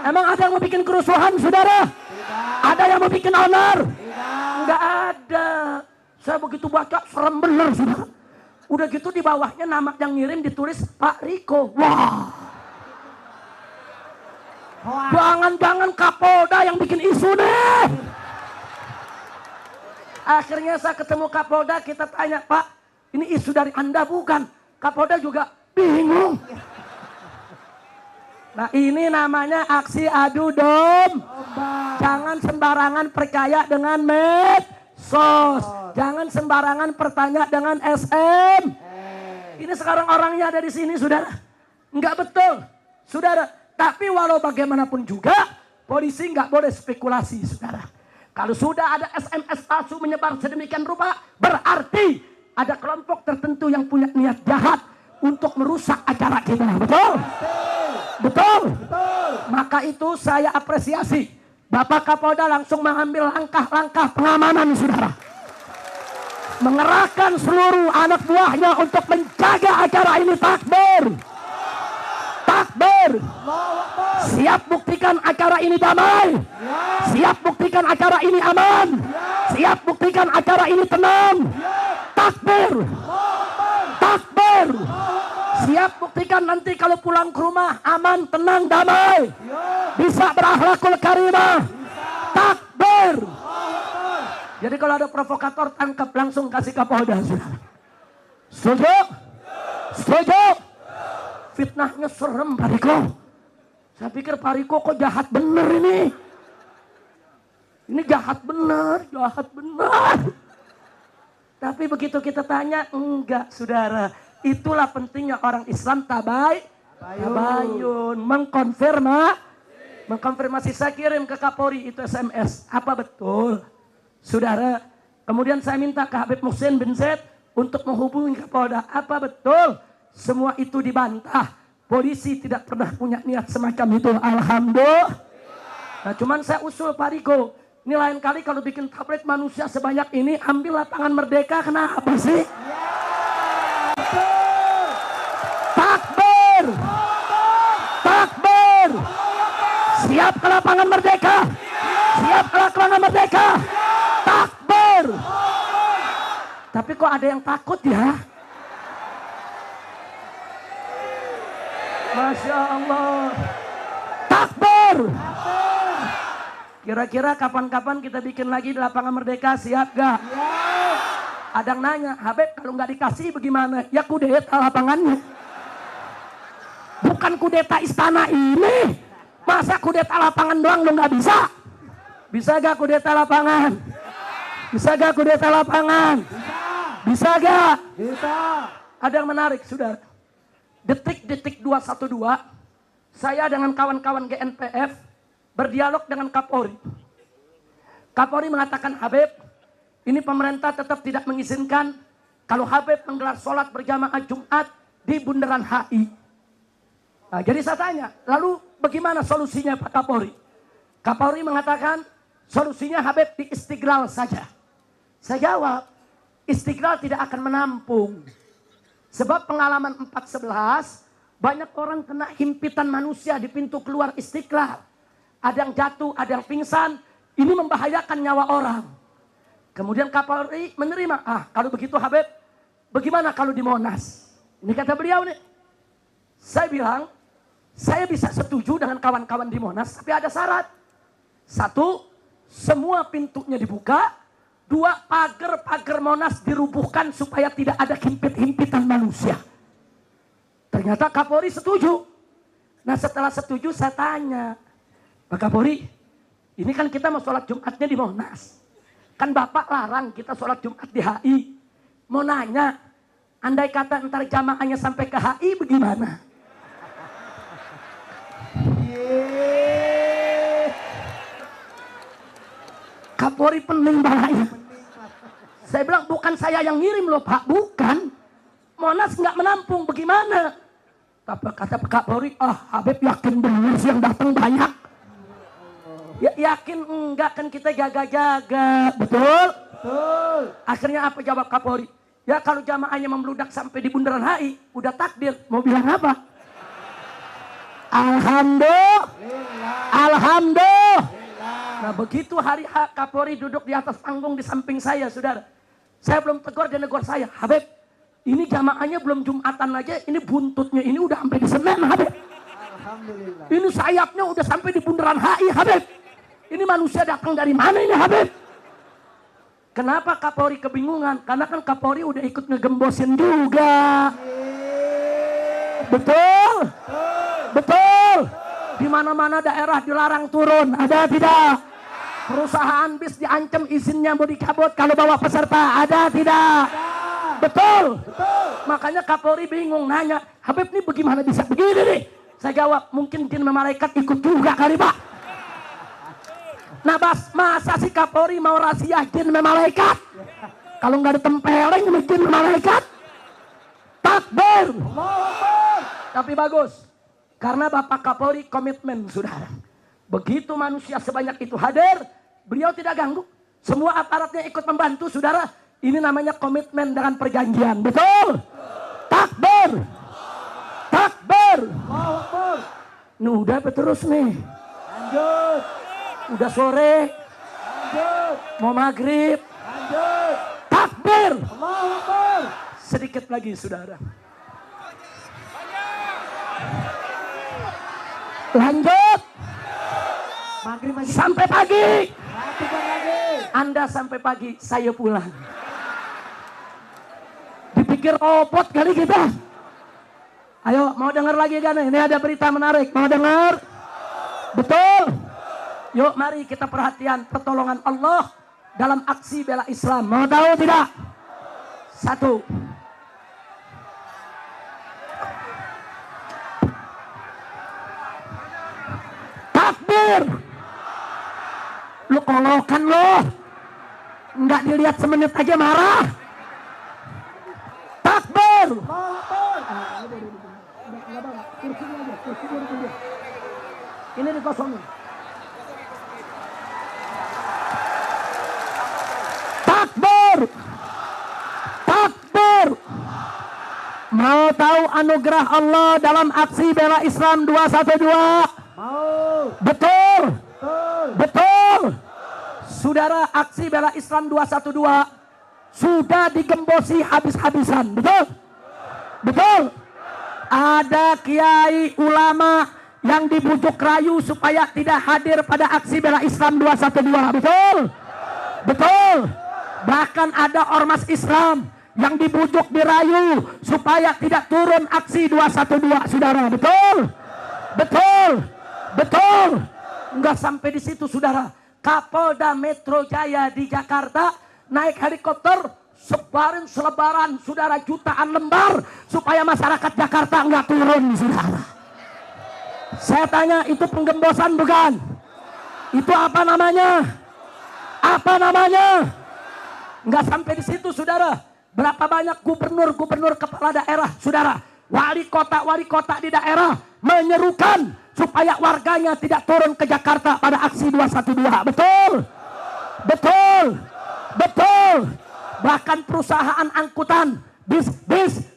Emang ada yang mau bikin kerusuhan, saudara? Ada yang mau bikin onar? Enggak ada. Saya begitu baca serem bener, saudara. Udah gitu di bawahnya nama yang ngirim ditulis Pak Riko. Wah. Jangan-jangan Kapolda yang bikin isu nih. Akhirnya saya ketemu Kapolda, kita tanya, Pak, ini isu dari Anda bukan? Kapolda juga bingung. Nah ini namanya aksi adu domba. Jangan sembarangan percaya dengan medsos. Jangan sembarangan pertanya dengan SM. Ini sekarang orangnya ada di sini, saudara. Enggak betul. saudara. Tapi walau bagaimanapun juga, polisi nggak boleh spekulasi, saudara. Kalau sudah ada SMS palsu menyebar sedemikian rupa, berarti ada kelompok tertentu yang punya niat jahat untuk merusak acara kita. Betul? Betul? Maka itu saya apresiasi. Bapak Kapolda langsung mengambil langkah-langkah pengamanan, saudara. Mengerahkan seluruh anak buahnya untuk menjaga acara ini. Takbir! Takbir! Siap buktikan acara ini damai. Siap buktikan acara ini aman. Siap buktikan acara ini tenang. Takbir! Takbir! Siap buktikan nanti kalau pulang ke rumah aman, tenang, damai. Bisa berakhlakul karimah. Takbir! Jadi kalau ada provokator tangkap langsung kasih Kapolda. Setuju? Setuju? Fitnahnya serem Pak Riko. Saya pikir Pak Riko kok jahat bener ini. Ini jahat bener, jahat bener. Tapi begitu kita tanya, enggak saudara. Itulah pentingnya orang Islam tabayun. Mengkonfirmasi. Saya kirim ke Kapolri itu SMS. Apa betul? Saudara, kemudian saya minta ke Habib Muhsin bin Zaid untuk menghubungi Kapolda. Apa betul? Semua itu dibantah. Polisi tidak pernah punya niat semacam itu. Alhamdulillah. Nah cuman saya usul Pak Riko. Ini lain kali kalau bikin tablet manusia sebanyak ini, ambil lapangan Merdeka. Kenapa sih? Takbir! Takbir! Siap ke lapangan Merdeka! Siap ke lapangan Merdeka! Takbir! Tapi kok ada yang takut ya? Masya Allah. Takbir! Kira-kira kapan-kapan kita bikin lagi di lapangan Merdeka, siap gak? Ada yang nanya, Habib kalau nggak dikasih bagaimana? Ya kudeta lapangannya. Bukan kudeta istana ini. Masa kudeta lapangan doang lo nggak bisa? Bisa gak kudeta lapangan? Bisa gak kudeta lapangan? Bisa gak? Bisa. Ada yang menarik, sudah. Detik-detik 212, saya dengan kawan-kawan GNPF berdialog dengan Kapolri. Kapolri mengatakan, Habib, ini pemerintah tetap tidak mengizinkan kalau Habib menggelar sholat berjamaah Jumat di Bundaran HI. Nah, jadi saya tanya, lalu bagaimana solusinya Pak Kapolri? Kapolri mengatakan, solusinya Habib di Istiqlal saja. Saya jawab, Istiqlal tidak akan menampung. Sebab pengalaman 4.11, banyak orang kena himpitan manusia di pintu keluar Istiqlal. Ada yang jatuh, ada yang pingsan. Ini membahayakan nyawa orang. Kemudian Kapolri menerima. Kalau begitu Habib, bagaimana kalau di Monas? Ini kata beliau nih. Saya bilang, saya bisa setuju dengan kawan-kawan di Monas, tapi ada syarat. 1, semua pintunya dibuka. 2, pagar-pagar Monas dirubuhkan supaya tidak ada himpit-himpitan manusia. Ternyata Kapolri setuju. Nah setelah setuju saya tanya, Pak Kapolri, ini kan kita mau sholat Jumatnya di Monas. Kan Bapak larang kita sholat Jumat di HI. Mau nanya, andai kata ntar jamaahnya sampai ke HI bagaimana? Kapolri pening balanya. Saya bilang bukan saya yang ngirim loh Pak, bukan. Monas nggak menampung, bagaimana? Kata Kapolri, Habib yakin benar sih yang datang banyak. Ya, yakin enggak, kan kita jaga-jaga, betul? Betul. Akhirnya apa jawab Kapolri? Ya kalau jamaahnya membludak sampai di Bundaran HI, udah takbir, mau bilang apa? Alhamdulillah. Alhamdulillah. Nah begitu hari Kapolri duduk di atas panggung di samping saya, saudara. Saya belum tegur, dia negur saya. Habib, ini jamaahnya belum Jumatan aja, ini buntutnya ini udah sampai di Senen, Habib. Alhamdulillah. Ini sayapnya udah sampai di Bundaran HI, Habib. Ini manusia datang dari mana ini, Habib? Kenapa Kapolri kebingungan? Karena kan Kapolri udah ikut ngegembosin juga. Betul? Betul. Di mana-mana daerah dilarang turun, ada tidak? Perusahaan bis diancam izinnya mau dicabut kalau bawa peserta, ada tidak? Betul. Betul. Makanya Kapolri bingung nanya, Habib ini bagaimana bisa begini nih? Saya jawab, mungkin jin malaikat ikut juga kali Pak. Nah masa si Kapolri mau rahasia jin malaikat? Kalau nggak ditempeleng sama jin malaikat? Takbir. Tapi bagus. Karena Bapak Kapolri komitmen, saudara. Begitu manusia sebanyak itu hadir, beliau tidak ganggu. Semua aparatnya ikut membantu, saudara. Ini namanya komitmen dengan perjanjian. Betul? Takbir. Takbir. Nih udah terus nih. Lanjut. Udah sore. Lanjut. Mau maghrib. Lanjut. Takbir. Sedikit lagi, saudara. Lanjut. Sampai pagi. Anda sampai pagi, saya pulang. Dipikir robot kali kita. Ayo, mau dengar lagi kan? Ini ada berita menarik. Mau dengar? Betul. Yuk, mari kita perhatian pertolongan Allah dalam aksi bela Islam. Mau tahu tidak? 1. Takbir. Lu kolokan lo. Nggak dilihat semenit aja marah. Takbir. Ini dikosongin. Takbir. Takbir. Mau tahu anugerah Allah dalam aksi bela Islam 212? Mau. Betul. Betul. Saudara, aksi bela Islam 212 sudah digembosi habis-habisan. Betul? Betul. Ada kiai ulama yang dibujuk rayu supaya tidak hadir pada aksi bela Islam 212. Betul? Betul. Bahkan ada ormas Islam yang dibujuk dirayu supaya tidak turun aksi 212, saudara. Betul? Betul. Betul. Enggak sampai di situ, saudara. Kapolda Metro Jaya di Jakarta naik helikopter sebarin selebaran, saudara, jutaan lembar supaya masyarakat Jakarta enggak turun, saudara. Saya tanya, itu penggembosan bukan? Itu apa namanya? Apa namanya? Enggak sampai di situ, saudara. Berapa banyak gubernur-gubernur kepala daerah, saudara, wali kota di daerah menyerukan supaya warganya tidak turun ke Jakarta pada aksi 212. Betul? Betul? Betul? Bahkan perusahaan angkutan, bis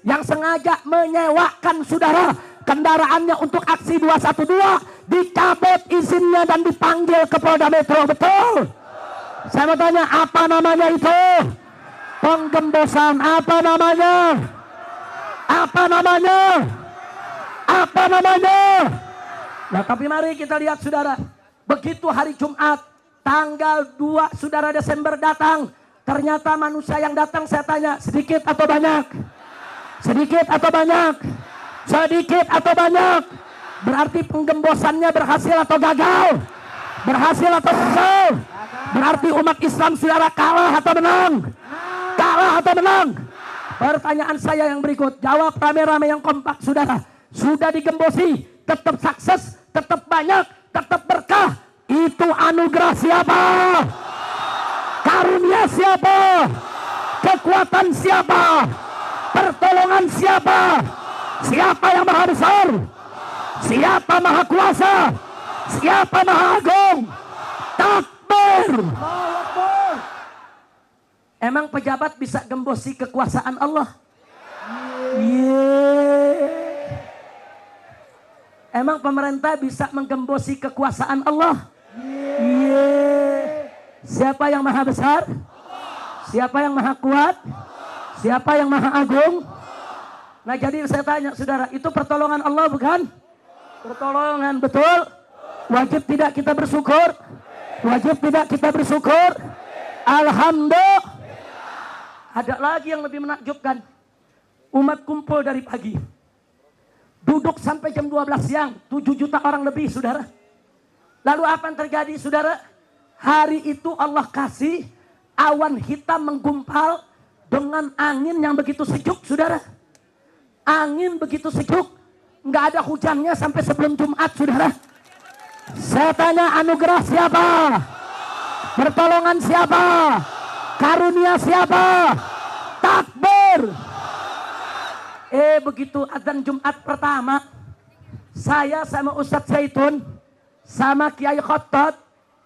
yang sengaja menyewakan, saudara, kendaraannya untuk aksi 212 dicabut izinnya dan dipanggil ke Polda Metro. Betul? Saya mau tanya, apa namanya itu? Penggembosan. Apa namanya? Apa namanya? Apa namanya? Nah, tapi mari kita lihat, saudara. Begitu hari Jumat tanggal 2, saudara, Desember datang, ternyata manusia yang datang, saya tanya, sedikit atau banyak? Sedikit atau banyak? Sedikit atau banyak? Berarti penggembosannya berhasil atau gagal? Berhasil atau gagal? Berarti umat Islam, saudara, kalah atau menang? Kalah atau menang? Pertanyaan saya yang berikut, jawab rame-rame yang kompak, saudara. Sudah digembosi, tetap sukses, tetap banyak, tetap berkah. Itu anugerah siapa? Karunia siapa? Kekuatan siapa? Pertolongan siapa? Siapa yang maha besar? Siapa maha kuasa? Siapa maha agung? Takbir. Emang pejabat bisa gembosi kekuasaan Allah? Emang pemerintah bisa menggembosi kekuasaan Allah? Siapa yang maha besar? Siapa yang maha kuat? Siapa yang maha agung? Nah, jadi saya tanya, saudara, itu pertolongan Allah bukan? Pertolongan, betul? Wajib tidak kita bersyukur? Wajib tidak kita bersyukur? Alhamdulillah. Ada lagi yang lebih menakjubkan. Umat kumpul dari pagi, duduk sampai jam 12 siang, 7 juta orang lebih, saudara. Lalu apa yang terjadi, saudara? Hari itu Allah kasih awan hitam menggumpal dengan angin yang begitu sejuk, saudara. Angin begitu sejuk, nggak ada hujannya sampai sebelum Jumat, saudara. Saya tanya, anugerah siapa? Pertolongan siapa? Karunia siapa? Takbir. Begitu azan Jumat pertama, saya sama Ustadz Zaitun, sama Kiai Khotot,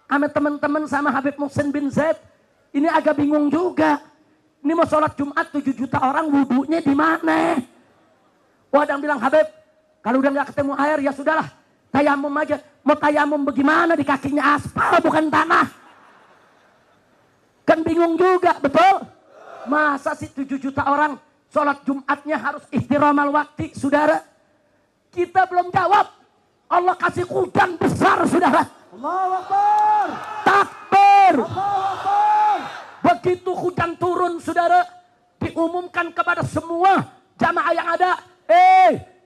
sama teman-teman, sama Habib Muhsin bin Zaid, ini agak bingung juga. Ini mau sholat Jumat 7 juta orang, wudhunya di mana? Wah, ada yang bilang, Habib, kalau udah nggak ketemu air ya sudahlah, tayamum aja. Mau tayamum bagaimana, di kakinya aspal bukan tanah. Kan bingung juga, betul? Masa sih 7 juta orang sholat Jumatnya harus ihtiramal waktu, saudara? Kita belum jawab. Allah kasih hujan besar, saudara. Allahu Akbar. Takbir. Allahu Akbar. Begitu hujan turun, saudara, diumumkan kepada semua jamaah yang ada,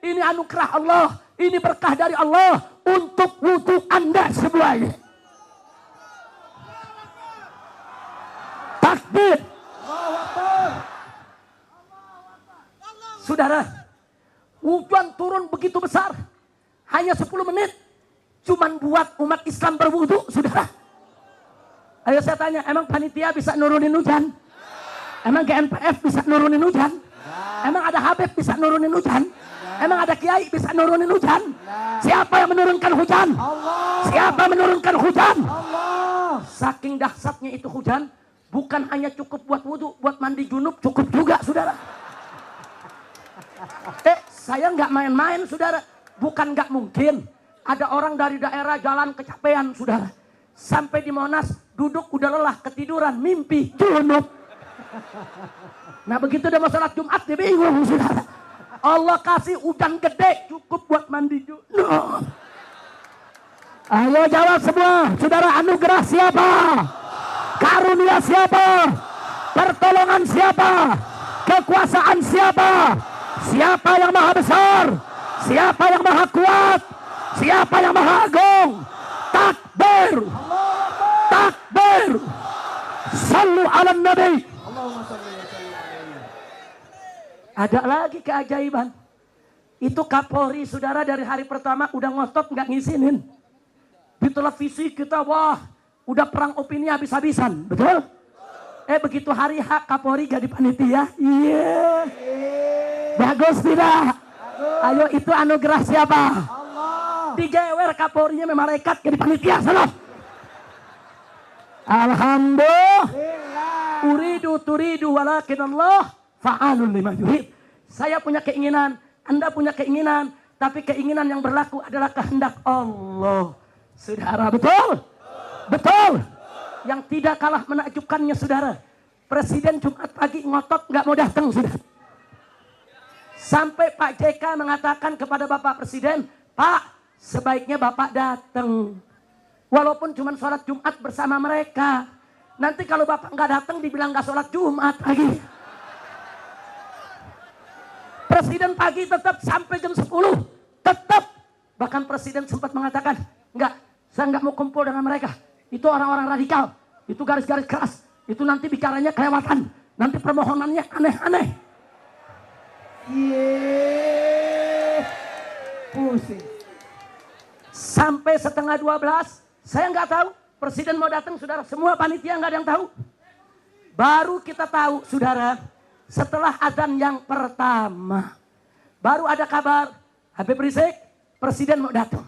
ini anugerah Allah, ini berkah dari Allah untuk wudhu Anda semuanya. Takbir. Allahu Akbar. Saudara, hujan turun begitu besar, hanya 10 menit, cuman buat umat Islam berwudu, saudara. Ayo saya tanya, emang panitia bisa nurunin hujan? Emang GNPF bisa nurunin hujan? Emang ada Habib bisa nurunin hujan? Emang ada Kiai bisa nurunin hujan? Siapa yang menurunkan hujan? Allah. Siapa menurunkan hujan? Allah. Saking dahsyatnya itu hujan, bukan hanya cukup buat wudu, buat mandi junub cukup juga, saudara. Saya nggak main-main, saudara. Bukan nggak mungkin. Ada orang dari daerah jalan kecapean, saudara. Sampai di Monas, duduk udah lelah, ketiduran, mimpi junub. Nah begitu udah mau sholat Jumat, dia bingung, saudara. Allah kasih hujan gede, cukup buat mandi junub. Ayo jawab semua, saudara, anugerah siapa? Karunia siapa? Pertolongan siapa? Kekuasaan siapa? Siapa yang maha besar? Siapa yang maha kuat? Siapa yang maha agung? Takbir. Takbir. Sallu ala nabi. Ada lagi keajaiban. Itu Kapolri, saudara, dari hari pertama udah ngotot nggak ngizinin. Di televisi kita, wah, udah perang opini habis-habisan, betul? Begitu hari H Kapolri jadi panitia, iya. Bagus tidak? Ayo, itu anugerah siapa? Dijewer Kapolrinya memang malaikat jadi panitia, salah. Alhamdulillah. Uridu turidu walakin Allah fa'alun lima yurid. Saya punya keinginan, Anda punya keinginan, tapi keinginan yang berlaku adalah kehendak Allah. Saudara, betul? Betul. Yang tidak kalah menakjubkannya, saudara, Presiden Jumat pagi ngotot nggak mau datang, saudara. Sampai Pak JK mengatakan kepada Bapak Presiden, Pak, sebaiknya Bapak datang. Walaupun cuma sholat Jumat bersama mereka. Nanti kalau Bapak nggak datang dibilang nggak sholat Jumat lagi. Presiden pagi tetap sampai jam 10. Tetap. Bahkan Presiden sempat mengatakan, enggak, saya nggak mau kumpul dengan mereka. Itu orang-orang radikal. Itu garis-garis keras. Itu nanti bicaranya kelewatan. Nanti permohonannya aneh-aneh. Pusing. Sampai setengah 12, saya nggak tahu. Presiden mau datang, saudara. Semua panitia nggak ada yang tahu. Baru kita tahu, saudara, setelah azan yang pertama. Baru ada kabar, Habib Rizik, Presiden mau datang.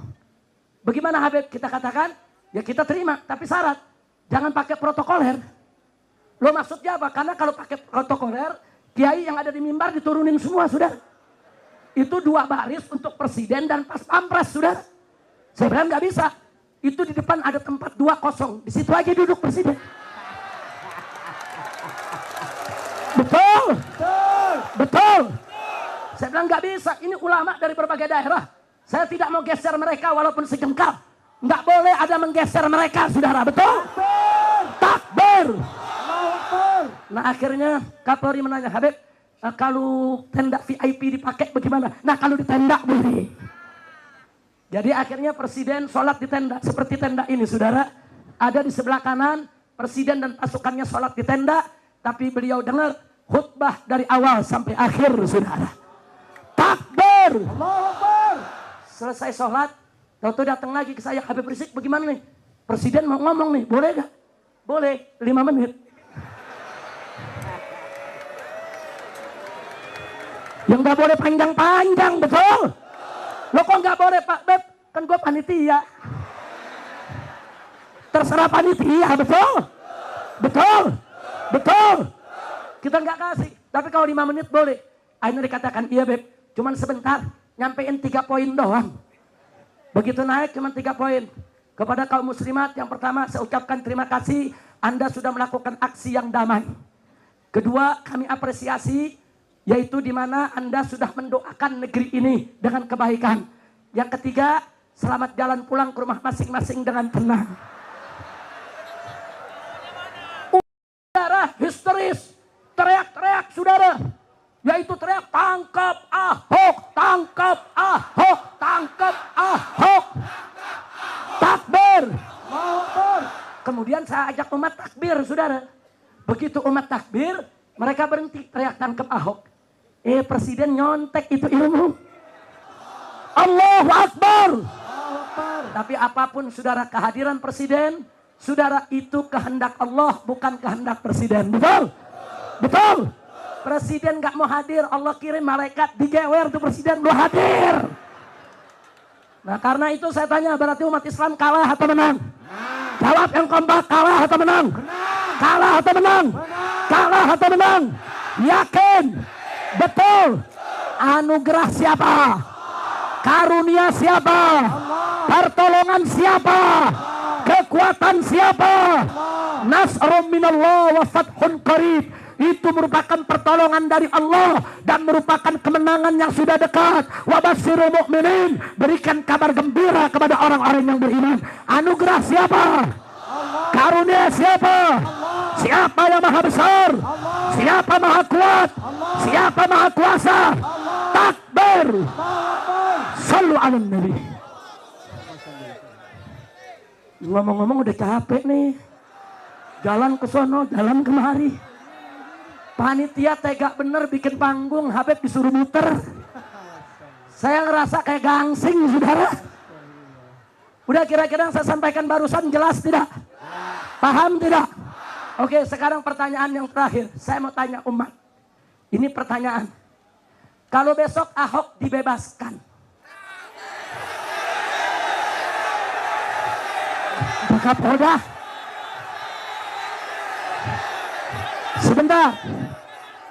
Bagaimana Habib? Kita katakan, ya kita terima. Tapi syarat, jangan pakai protokoler. Lo maksudnya apa? Karena kalau pakai protokoler, kiai yang ada di mimbar diturunin semua, saudara. Itu 2 baris untuk Presiden dan pas pampres, saudara. Saya bilang nggak bisa. Itu di depan ada tempat 2 kosong. Di situ aja duduk Presiden. Betul. Betul. Betul. Saya bilang nggak bisa. Ini ulama dari berbagai daerah. Saya tidak mau geser mereka walaupun sejengkal. Nggak boleh ada menggeser mereka, saudara. Betul? Takbir. Nah akhirnya Kapolri menanya, Habib, kalau tenda VIP dipakai bagaimana? Nah kalau di tenda boleh. Jadi akhirnya Presiden sholat di tenda. Seperti tenda ini, saudara. Ada di sebelah kanan, Presiden dan pasukannya sholat di tenda. Tapi beliau dengar khutbah dari awal sampai akhir, saudara. Takbir. Takbir. Allahu Akbar. Selesai sholat, tahu-tahu datang lagi ke saya, Habib Rizik bagaimana nih? Presiden mau ngomong nih, boleh gak? Boleh, 5 menit. Yang gak boleh panjang-panjang, betul? Lo kok gak boleh Pak Beb? Kan gue panitia. Terserah panitia, betul? Betul? Betul? Kita gak kasih, tapi kalau 5 menit boleh. Akhirnya dikatakan, iya Beb, cuman sebentar, nyampein 3 poin doang. Begitu naik cuman 3 poin. Kepada kaum muslimat, yang pertama saya ucapkan terima kasih, Anda sudah melakukan aksi yang damai. Kedua, kami apresiasi, yaitu di mana Anda sudah mendoakan negeri ini dengan kebaikan. Yang ketiga, selamat jalan pulang ke rumah masing-masing dengan tenang. Saudara, histeris, teriak-teriak saudara, yaitu teriak tangkap Ahok, tangkap Ahok, tangkap Ahok. Takbir. Allahu Akbar. Kemudian saya ajak umat takbir, saudara. Begitu umat takbir, mereka berhenti teriak tangkap Ahok. Presiden nyontek itu ilmu. Allahu Akbar. Allahu Akbar. Tapi apapun saudara, kehadiran presiden, saudara, itu kehendak Allah, bukan kehendak presiden. Betul? Betul? Presiden gak mau hadir, Allah kirim malaikat digewer tuh presiden belum hadir. Nah karena itu saya tanya, berarti umat Islam kalah atau menang? Jawab yang kompak, kalah atau menang? Kalah atau menang? Kalah atau menang? Yakin? Betul? Anugerah siapa? Karunia siapa? Pertolongan siapa? Kekuatan siapa? Nasrun minallah wa fathun qarib. Itu merupakan pertolongan dari Allah dan merupakan kemenangan yang sudah dekat. Wa basyiril mu'minin, berikan kabar gembira kepada orang-orang yang beriman. Anugerah siapa? Karunia siapa? Siapa yang maha besar? Siapa maha kuat? Siapa maha kuasa? Takbir. Sallu ala nabi. Ngomong-ngomong udah capek nih. Jalan ke sono, jalan kemari. Panitia tega bener bikin panggung, Habib disuruh muter. Saya ngerasa kayak gangsing, saudara. Udah kira-kira yang saya sampaikan barusan jelas tidak? Paham tidak? Oke, sekarang pertanyaan yang terakhir. Saya mau tanya umat. Ini pertanyaan. Kalau besok Ahok dibebaskan, Pak Kapolda,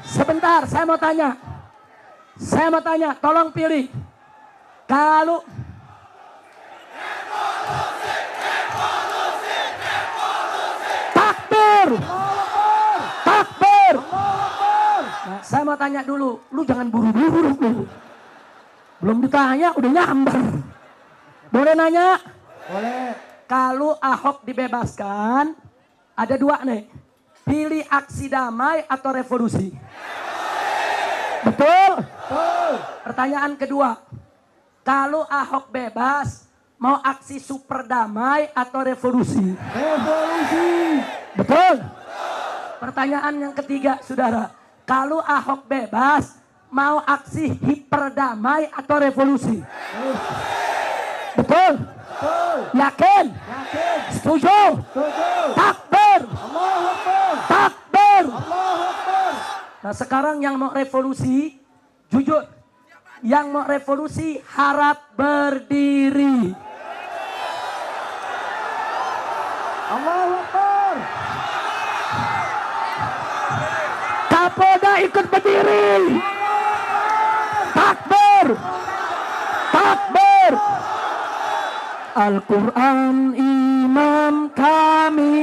Sebentar, saya mau tanya, tolong pilih. Kalau takbir. Nah, saya mau tanya dulu, lu jangan buru-buru lu. Belum ditanya udah nyamber. Boleh nanya? Boleh. Kalau Ahok dibebaskan, ada 2 nih. Pilih aksi damai atau revolusi? Betul? Betul. Pertanyaan kedua. Kalau Ahok bebas, mau aksi super damai atau revolusi? Revolusi. Betul? Pertanyaan yang ketiga, saudara. Kalau Ahok bebas, mau aksi hiper damai atau revolusi? Betul? Betul. Yakin? Yakin. Setuju? Setuju. Takbir. Allahu Akbar. Takbir. Allahu Akbar. Nah sekarang yang mau revolusi, jujur, yang mau revolusi harap berdiri. Allahu Akbar. Kapolda ikut berdiri. Takbir. Takbir. Al-Quran imam kami,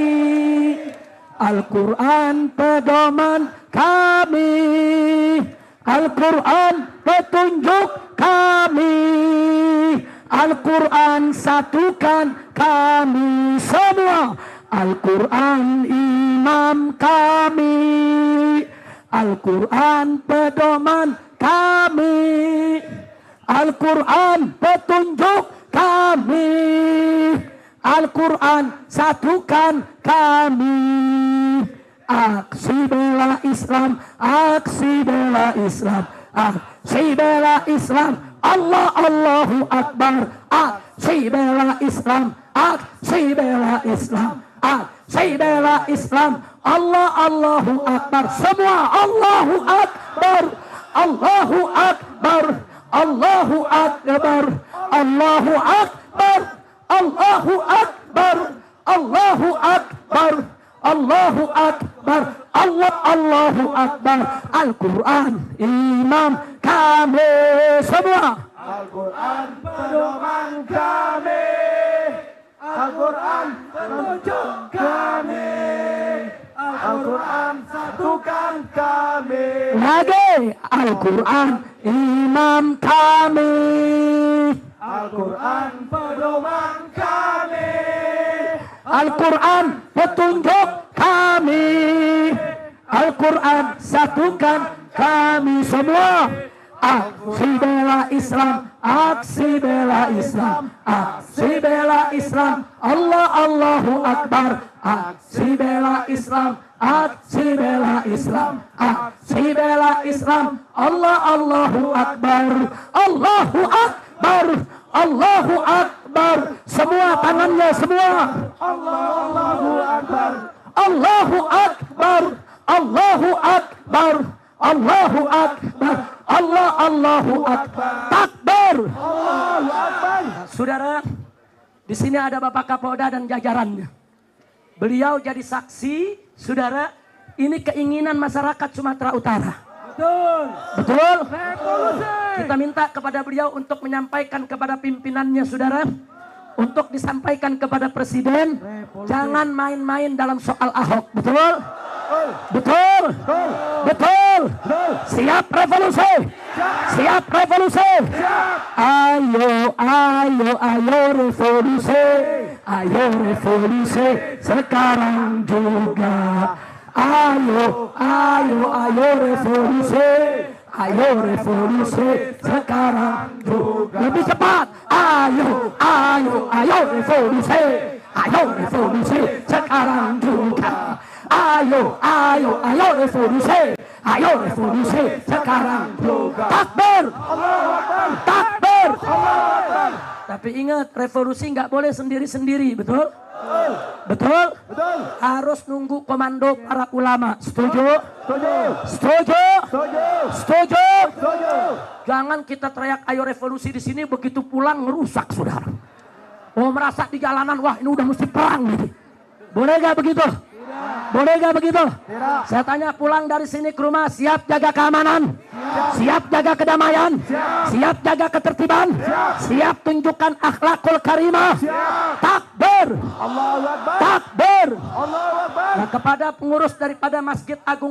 Al-Quran pedoman kami, Al-Quran petunjuk kami, Al-Quran satukan kami semua. Al-Quran imam kami, Al-Quran pedoman kami, Al-Quran petunjuk kami, Al-Quran satukan kami. Aksi bela Islam, aksi bela Islam, aksi bela Islam, Allah Allahu Akbar. Aksi bela Islam, aksi bela Islam, aksi bela Islam. Allah Allahu Akbar. Semua Allahu Akbar, Allahu Akbar, Allahu Akbar, Allahu Akbar, Allahu Akbar, Allahu Akbar, Allahu Akbar, Allahu Akbar. Al-Quran imam kami semua. Al-Quran pedoman kami. Al-Quran petunjuk kami. Al-Quran satukan kami. Lagi Al-Quran imam kami. Al-Quran pedoman kami. Al-Quran petunjuk kami. Al-Quran satukan kami semua. Aksi bela Islam, aksi bela Islam, aksi bela Islam. Allah Allahu Akbar. Aksi bela Islam, aksi bela Islam, aksi bela Islam. Allah Allahu Akbar, Allahu Akbar, Allahu Akbar. Semua tangannya semua. Allahu Akbar. Allahu Akbar, Allahu Akbar, Allahu Akbar. Allahu Akbar. Takbir. Allahu Akbar. Saudara, di sini ada Bapak Kapolda dan jajarannya. Beliau jadi saksi, saudara. Ini keinginan masyarakat Sumatera Utara. Betul. Betul? Revolusi. Kita minta kepada beliau untuk menyampaikan kepada pimpinannya, saudara. Untuk disampaikan kepada Presiden. Jangan main-main dalam soal Ahok. Betul? Betul? Betul? Siap revolusi? Siap revolusi? Ayo, ayo, ayo revolusi. Ayo revolusi sekarang juga. Ayo, ayo, ayo revolusi. Ayo revolusi sekarang juga. Lebih cepat. Ayo, ayo, ayo revolusi. Ayo revolusi sekarang juga. Ayo, ayo, ayo revolusi. Ayo revolusi sekarang juga. Takbir. Takbir. Tapi ingat, revolusi nggak boleh sendiri-sendiri, betul? Betul? Betul. Harus nunggu komando para ulama. Setuju? Setuju. Setuju? Setuju. Setuju? Setuju. Jangan kita teriak ayo revolusi di sini, begitu pulang merusak, saudara. Oh, merasa di jalanan, wah ini udah mesti perang nih. Boleh gak begitu? Boleh gak begitu? Tidak. Saya tanya, pulang dari sini ke rumah siap jaga keamanan? Siap jaga kedamaian? Siap jaga ketertiban? Siap tunjukkan akhlakul karimah? Takbir! Allahu Akbar. Takbir! Allahu Akbar. Nah, kepada pengurus daripada Masjid Agung